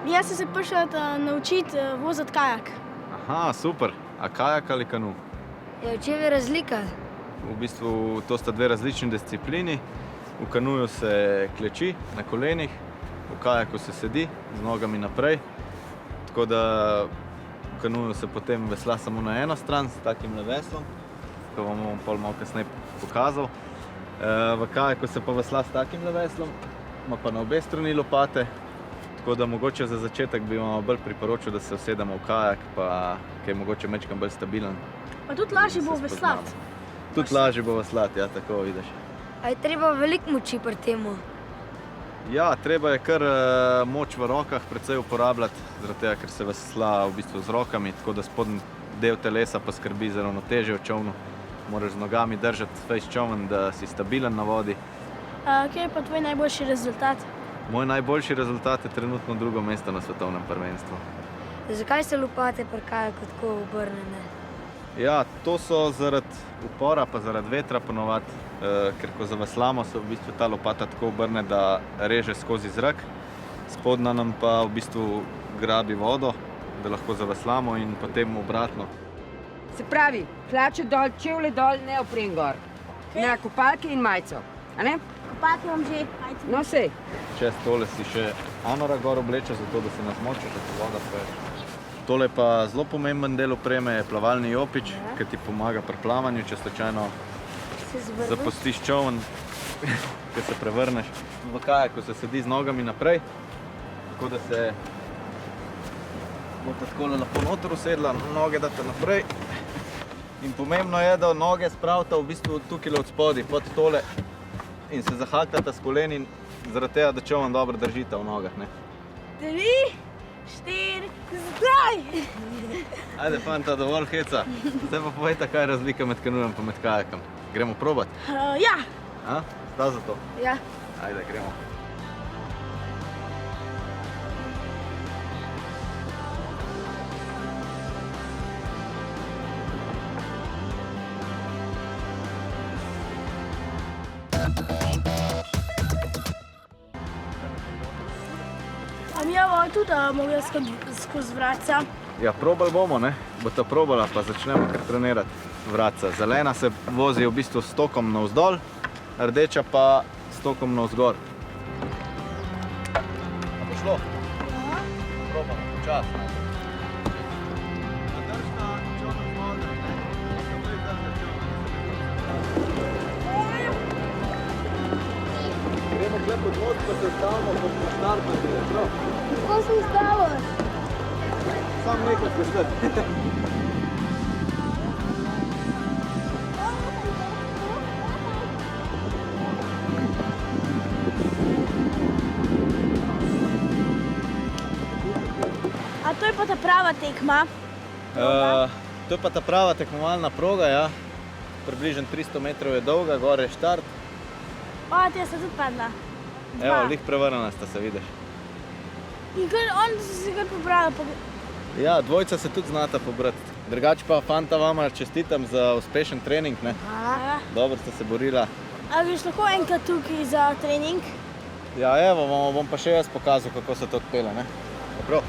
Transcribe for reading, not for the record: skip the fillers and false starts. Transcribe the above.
Jaz sem se prišel naučiti voziti kajak. Aha, super. A kajak ali kanu? Ja, v čem je razlika? V bistvu to sta dve različni disciplini. V kanuju se kleči na kolenih, v kajaku se sedi z nogami naprej. Tako da v kanuju se potem vesla samo na eno stran s takim veslom, ko vam bom pol malo kasneje pokazal. V kajaku se pa vesla s takim veslom, ima pa na obe strani lopate. Tako da mogoče za začetek bi vam bolj priporočil, da se usedemo v kajak, pa ki je mogoče majčkeno bolj stabilen. Pa tudi lažje bo veslati. Tudi lažje bo veslati, ja, tako vidiš. A je treba veliko moči pri temu? Ja, treba je kar moč v rokah precej uporabljati, zaradi tega, ker se vesla v bistvu z rokami, tako da spodnji del telesa pa skrbi za ravnotežje v čolnu. Moraš z nogami držati fejst čoln, da si stabilen na vodi. Kje je pa tvoj najboljši rezultat? Moj najboljši rezultat je trenutno drugo mesto na svetovnem prvenstvu. Zakaj se lopate pri kajaku tako obrnjene? Ja, to so zaradi upora pa zaradi vetra ponovadi, ker ko zaveslamo, se v bistvu ta lopata tako obrne, da reže skozi zrak. Spodnja nam pa v bistvu grabi vodo, da lahko zaveslamo in potem obratno. Se pravi, hlače dol, čevlje dol, neopren gor. Na kopalke in majico, a ne? Kopalke imam že. No sej. Čez tole si še anora gor obleče, zato da se ne zmočiš, da se voda preveč. Tole pa zelo pomemben del opreme je plavalni jopič, ki ti pomaga pri plavanju, če slučajno zapustiš čoln, ko se prevrneš. V kajaku se sedi z nogami naprej, tako da se boste takole lepo noter usedla, noge date naprej. In pomembno je, da noge spravite v bistvu tukaj od spodaj, pod tole in se zahaljtate s koleni, zaradi tega, da čoln dobro držite v nogah. 3, 4, zdaj! Ajde, fanta, dovolj heca. Zdaj pa povejte, kaj je razlika med kanujem pa med kajakom. Gremo probat? Ja. Sta za to? Ja. Ajde, gremo. Mi bomo tudi mogli skozi vratca. Ja, probali bomo, ne? Boste probala, pa začnemo kar trenirati vratca. Zelena se vozi v bistvu s tokom navzdol, rdeča pa s tokom navzgor. A bo šlo? Ja. Probamo, počasno. Zadržna čoln vode, ne? Samo je drža čoln. Gremo kle pod vod, pa se stavimo pod štartno prav? Kako sem stalo? Sam nekaj spustiti. A to je pa ta prava tekma? To je pa ta prava tekmovalna proga, ja. Približno 300 metrov je dolga, gor je štart. Tja sta tudi padla. Evo, lih prevrnjena sta se, vidiš. In on so se kar pobrali. Ja, dvojca se tudi znata pobrati. Drugače pa fanta vama čestitam za uspešen trening, ne? Ja. Dobro ste se borila. A greš lahko enkrat tukaj za trening? Ja, evo, bom pa še jaz pokazal, kako se to odpela, ne? Dobro.